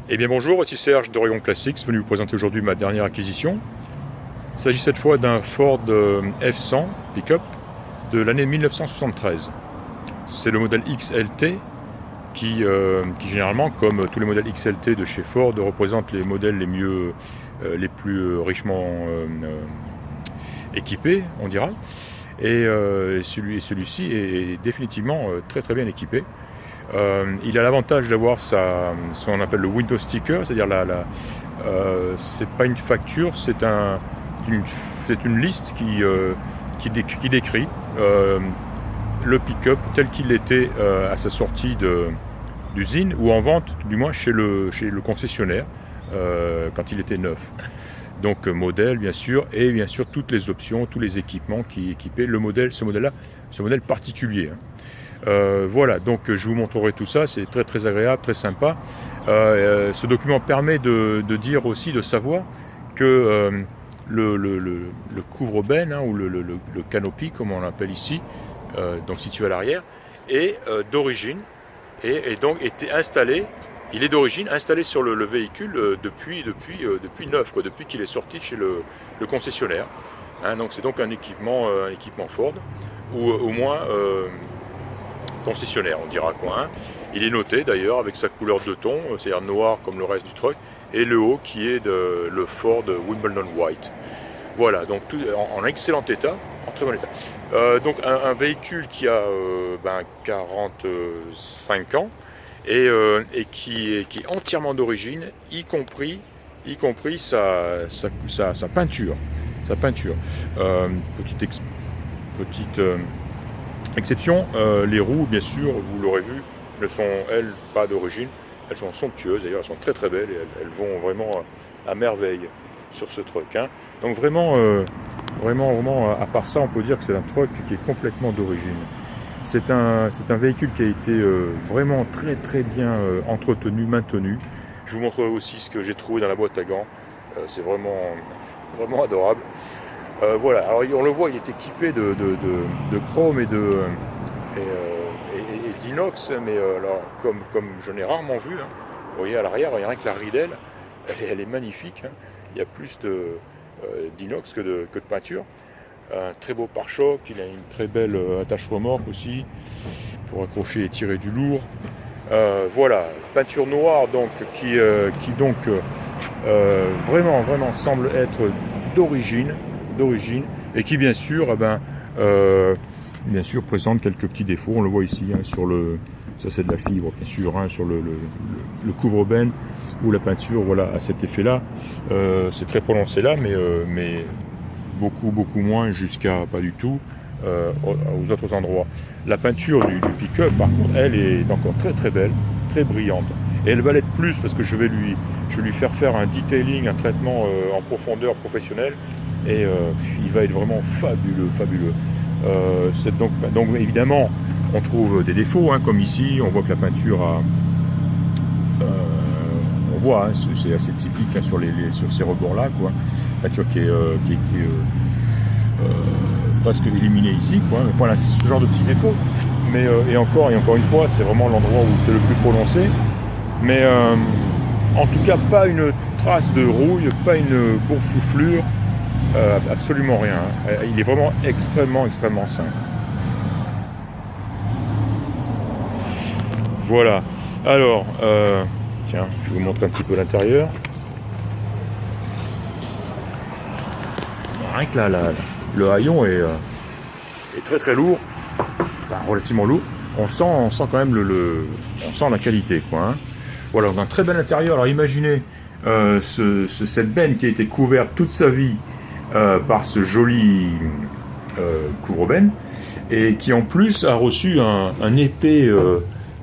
Eh bien bonjour, ici Serge d'Oregon Classics, venu vous présenter aujourd'hui ma dernière acquisition. Il s'agit cette fois d'un Ford F100 pick-up de l'année 1973. C'est le modèle XLT qui généralement, comme tous les modèles XLT de chez Ford, représente les modèles les plus richement équipés, on dira. Et celui-ci est définitivement très très bien équipé. Il a l'avantage d'avoir ce qu'on appelle le window sticker, c'est-à-dire c'est pas une facture, c'est une liste qui décrit le pick-up tel qu'il était à sa sortie d'usine ou en vente, du moins chez le concessionnaire quand il était neuf. Donc modèle bien sûr, et bien sûr toutes les options, tous les équipements qui équipaient ce modèle particulier. Voilà, donc je vous montrerai tout ça, c'est très très agréable, très sympa. Ce document permet de dire aussi, de savoir que le couvre-benne, ou le canopy comme on l'appelle ici, donc situé à l'arrière, est d'origine et donc était installé. Il est d'origine installé sur le véhicule depuis neuf, depuis qu'il est sorti chez le concessionnaire. Donc c'est donc un équipement Ford, ou au moins concessionnaire, on dira quoi. Il est noté d'ailleurs avec sa couleur de ton, c'est-à-dire noir comme le reste du truck, et le haut qui est le Ford Wimbledon White. Voilà, donc tout en excellent état, en très bon état. Donc un véhicule qui a 45 ans et qui est entièrement d'origine, y compris sa peinture. Petite exception, les roues, bien sûr, vous l'aurez vu, ne sont, elles, pas d'origine. Elles sont somptueuses, d'ailleurs, elles sont très très belles et elles vont vraiment à merveille sur ce truck. Donc vraiment, à part ça, on peut dire que c'est un truck qui est complètement d'origine. C'est un véhicule qui a été vraiment très très bien entretenu, maintenu. Je vous montrerai aussi ce que j'ai trouvé dans la boîte à gants. C'est vraiment adorable. Voilà, alors on le voit, il est équipé de chrome et d'inox, mais alors, comme je n'ai rarement vu, vous voyez à l'arrière, il n'y a rien que la ridelle, elle est magnifique, il y a plus d'inox que de peinture. Un très beau pare-choc, il a une très belle attache remorque aussi, pour accrocher et tirer du lourd. Voilà, peinture noire donc, qui vraiment semble être d'origine, et qui bien sûr présente quelques petits défauts. On le voit ici ça c'est de la fibre bien sûr, sur le couvre-benne ou la peinture, voilà, à cet effet là. C'est très prononcé là, mais beaucoup moins jusqu'à pas du tout aux autres endroits. La peinture du pick-up par contre, elle est encore très très belle, très brillante, et elle va l'être plus parce que je vais lui faire un detailing, un traitement en profondeur professionnel, et il va être vraiment fabuleux. Donc évidemment on trouve des défauts, comme ici on voit que la peinture on voit, c'est assez typique sur ces rebords là, peinture qui a été presque éliminée ici, mais voilà, ce genre de petits défauts, mais et encore une fois, c'est vraiment l'endroit où c'est le plus prononcé, mais en tout cas pas une trace de rouille, pas une boursouflure, absolument rien. Il est vraiment extrêmement sain. Voilà. Alors, tiens, je vais vous montrer un petit peu l'intérieur. Rien que là, le haillon est très très lourd, relativement lourd. On sent quand même on sent la qualité, Voilà, donc un très bel intérieur. Alors imaginez cette benne qui a été couverte toute sa vie par ce joli couvre-benne, et qui en plus a reçu un épais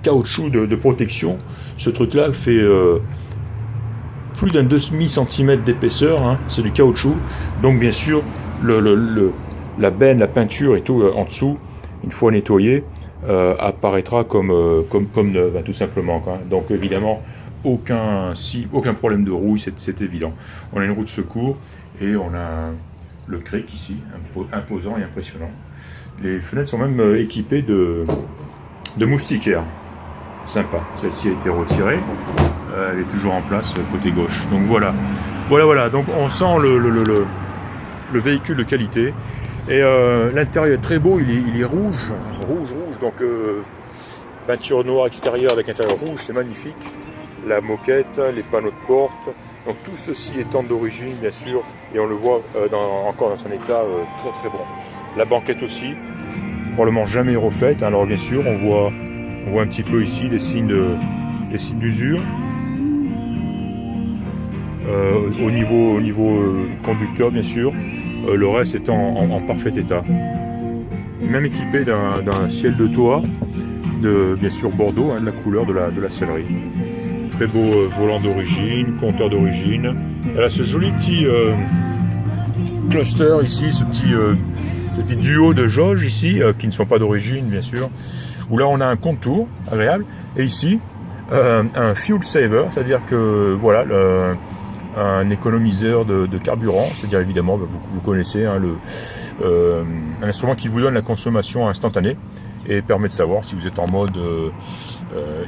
caoutchouc de protection. Ce truc-là fait plus d'un demi-centimètre d'épaisseur, c'est du caoutchouc. Donc bien sûr, la benne, la peinture et tout en dessous, une fois nettoyée, apparaîtra comme neuve, tout simplement. Donc évidemment, aucun problème de rouille, c'est évident. On a une roue de secours et on a le cric ici, imposant et impressionnant. Les fenêtres sont même équipées de moustiquaires. sympa. Celle-ci a été retirée, elle est toujours en place côté gauche. Donc voilà, donc on sent le véhicule de qualité. Et l'intérieur est très beau, il est rouge, donc peinture noire extérieure avec intérieur rouge, c'est magnifique. La moquette, les panneaux de porte, donc tout ceci étant d'origine bien sûr, et on le voit encore dans son état très très bon. La banquette aussi, probablement jamais refaite, alors bien sûr on voit un petit peu ici des signes d'usure. Au niveau conducteur bien sûr, le reste étant en parfait état. Même équipé d'un ciel de toit, bien sûr Bordeaux, de la couleur de la sellerie. Très beau volant d'origine, compteur d'origine. Elle a ce joli petit cluster ici, ce petit duo de jauges ici, qui ne sont pas d'origine bien sûr, où là on a un contour agréable, et ici un fuel saver, c'est-à-dire que voilà, un économiseur de carburant, c'est-à-dire évidemment, vous connaissez un instrument qui vous donne la consommation instantanée et permet de savoir si vous êtes en mode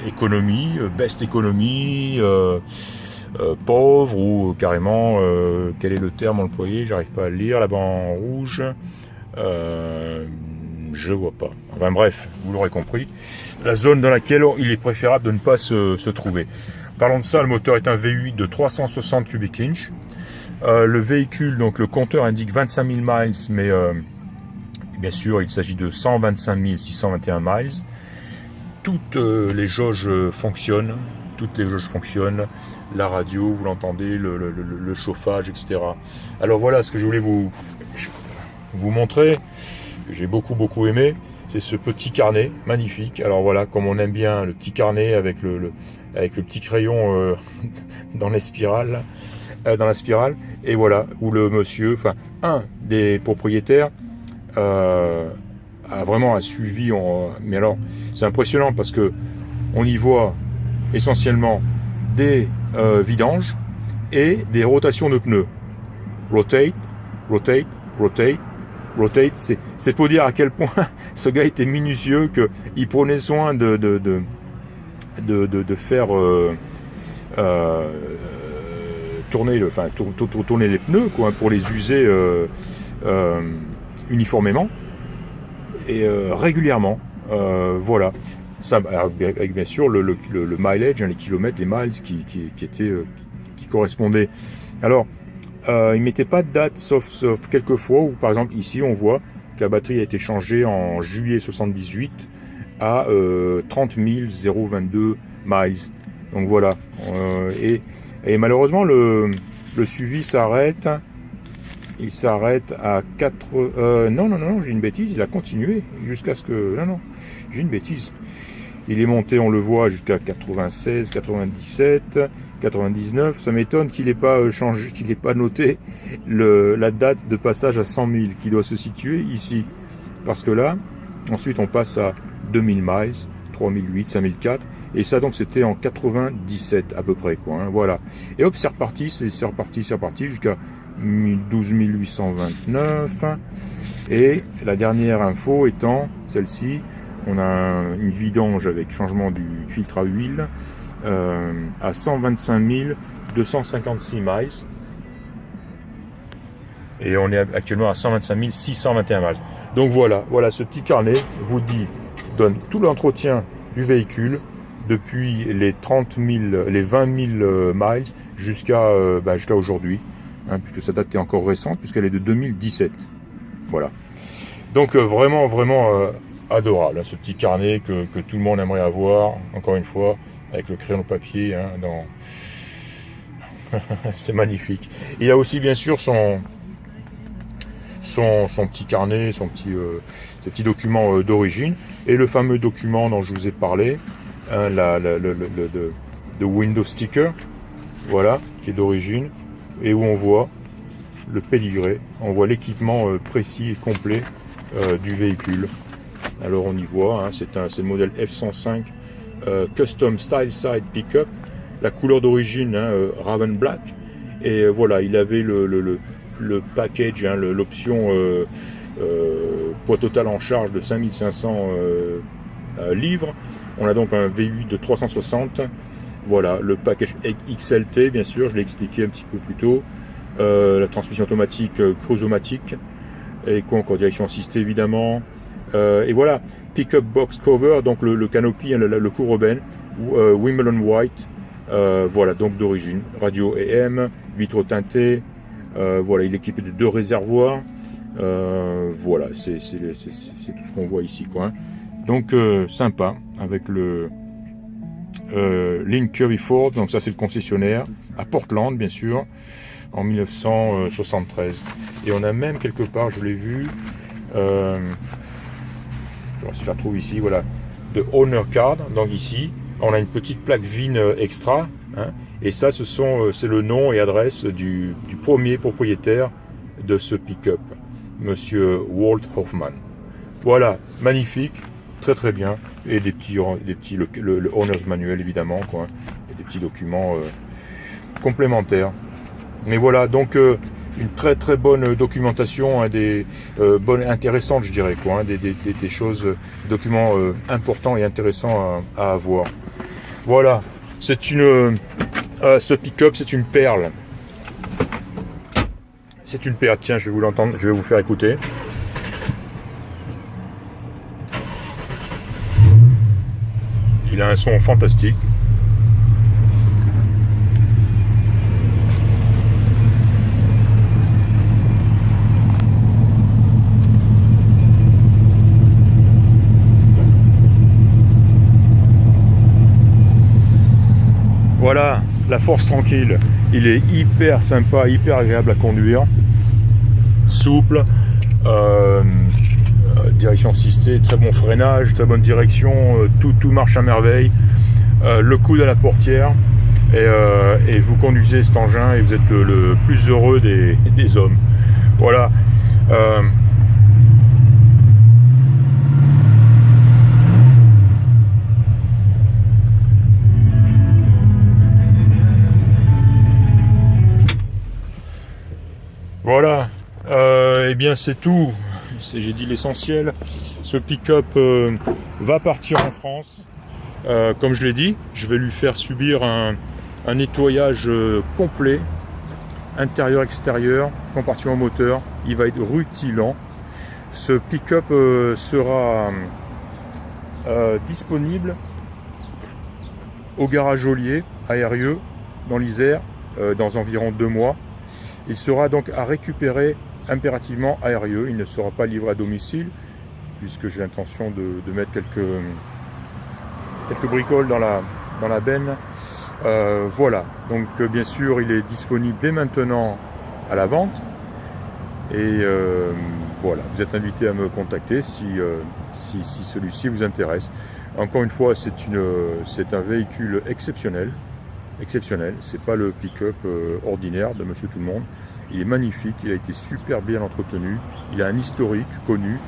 économie, best économie, pauvre ou carrément, quel est le terme employé, j'arrive pas à le lire là-bas en rouge, je vois pas. Enfin bref, vous l'aurez compris, la zone dans laquelle il est préférable de ne pas se trouver. Parlons de ça, le moteur est un V8 de 360 cubic inch. Le véhicule, donc le compteur indique 25 000 miles, mais bien sûr il s'agit de 125 621 miles. Toutes les jauges fonctionnent, la radio, vous l'entendez, le chauffage, etc. Alors voilà ce que je voulais vous montrer, que j'ai beaucoup aimé, c'est ce petit carnet magnifique. Alors voilà, comme on aime bien le petit carnet avec le petit crayon dans la spirale, et voilà, où le monsieur, enfin un des propriétaires a vraiment suivi, mais alors c'est impressionnant parce que on y voit essentiellement des vidanges et des rotations de pneus. Rotate, c'est pour dire à quel point ce gars était minutieux, qu'il prenait soin de faire tourner les pneus, quoi, pour les user uniformément et régulièrement. Voilà. Ça, avec bien sûr le mileage, les kilomètres, les miles qui correspondaient. Alors, il mettait pas de date, sauf quelques fois où, par exemple, ici, on voit que la batterie a été changée en juillet 78 à 30 022 miles. Donc voilà. Et malheureusement, le suivi s'arrête. Il s'arrête à 4... non, j'ai une bêtise. Il a continué jusqu'à ce que... Non, j'ai une bêtise. Il est monté, on le voit, jusqu'à 96, 97, 99. Ça m'étonne qu'il n'ait pas changé, qu'il n'ait pas noté la date de passage à 100 000, qui doit se situer ici. Parce que là, ensuite, on passe à 2000 miles, 3008, 5004. Et ça, donc, c'était en 97 à peu près, quoi. Hein, voilà. Et hop, c'est reparti jusqu'à 12 829. Et la dernière info étant celle-ci. On a une vidange avec changement du filtre à huile à 125 256 miles. Et on est actuellement à 125 621 miles. Donc voilà, ce petit carnet vous donne tout l'entretien du véhicule depuis les 20 000 miles jusqu'à aujourd'hui, hein, puisque sa date est encore récente, puisqu'elle est de 2017. Voilà. Donc vraiment adorable, hein, ce petit carnet que tout le monde aimerait avoir, encore une fois, avec le crayon de papier, hein, c'est magnifique. Il a aussi bien sûr son petit carnet, ses petits documents d'origine, et le fameux document dont je vous ai parlé, hein, de Windows Sticker, voilà, qui est d'origine, et où on voit le pédigré, on voit l'équipement précis et complet du véhicule. Alors on y voit, hein, c'est le modèle F105 Custom Style Side Pickup, la couleur d'origine, hein, Raven Black, et voilà, il avait le package, hein, l'option poids total en charge de 5500 livres, On a donc un V8 de 360. Voilà, le package XLT, bien sûr, je l'ai expliqué un petit peu plus tôt. La transmission automatique cruise-o-matic. Et quoi encore, direction assistée évidemment. Et voilà, pick-up box cover, donc le canopy, le couvre-benne, Wimbledon White. Voilà, donc d'origine. Radio AM, vitres teintées. Voilà, il est équipé de 2 réservoirs. Voilà, c'est tout ce qu'on voit ici, quoi. Donc sympa, avec le Link Kirby Ford, donc ça c'est le concessionnaire, à Portland bien sûr, en 1973. Et on a même quelque part, je l'ai vu, je vais voir si je la retrouve ici, voilà, de Owner Card, donc ici, on a une petite plaque VIN extra, hein, et ça c'est le nom et adresse du premier propriétaire de ce pick-up, Monsieur Walt Hoffman. Voilà, magnifique, très très bien, et des petits le owner's manual évidemment, quoi, et des petits documents complémentaires. Mais voilà, donc une très très bonne documentation, hein, bonnes, intéressantes je dirais, quoi, hein, des choses, documents importants et intéressants à avoir. Voilà, c'est ce pick-up, c'est une perle. C'est une perle. Tiens, je vais vous faire écouter. Il a un son fantastique. Voilà, la Force tranquille. Il est hyper sympa, hyper agréable à conduire. Souple. Direction assistée, très bon freinage, très bonne direction, tout marche à merveille. Le coude à la portière, et vous conduisez cet engin et vous êtes le plus heureux des hommes. Voilà. Voilà. Eh bien c'est tout. J'ai dit l'essentiel. Ce pick-up va partir en France. Comme je l'ai dit, je vais lui faire subir un nettoyage complet, intérieur-extérieur, compartiment moteur. Il va être rutilant. Ce pick-up sera disponible au garage Ollier à Eyrieux, dans l'Isère, dans environ 2 mois. Il sera donc à récupérer impérativement à Eyrieux. Il ne sera pas livré à domicile, puisque j'ai l'intention de mettre quelques bricoles dans la benne. Voilà, donc bien sûr il est disponible dès maintenant à la vente, et voilà, vous êtes invité à me contacter si celui-ci vous intéresse. Encore une fois, c'est un véhicule exceptionnel, c'est pas le pick-up ordinaire de Monsieur Tout-le-Monde. Il est magnifique, il a été super bien entretenu, il a un historique connu,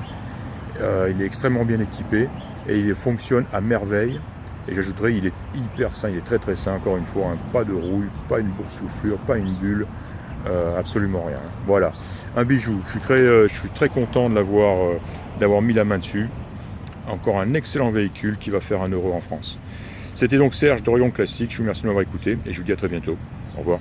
il est extrêmement bien équipé et il fonctionne à merveille. Et j'ajouterais, il est hyper sain, il est très très sain, encore une fois, hein, pas de rouille, pas une boursouflure, pas une bulle, absolument rien. Voilà, un bijou, je suis très content d'avoir mis la main dessus. Encore un excellent véhicule qui va faire 1 euro en France. C'était donc Serge d'Orion Classique, je vous remercie de m'avoir écouté et je vous dis à très bientôt. Au revoir.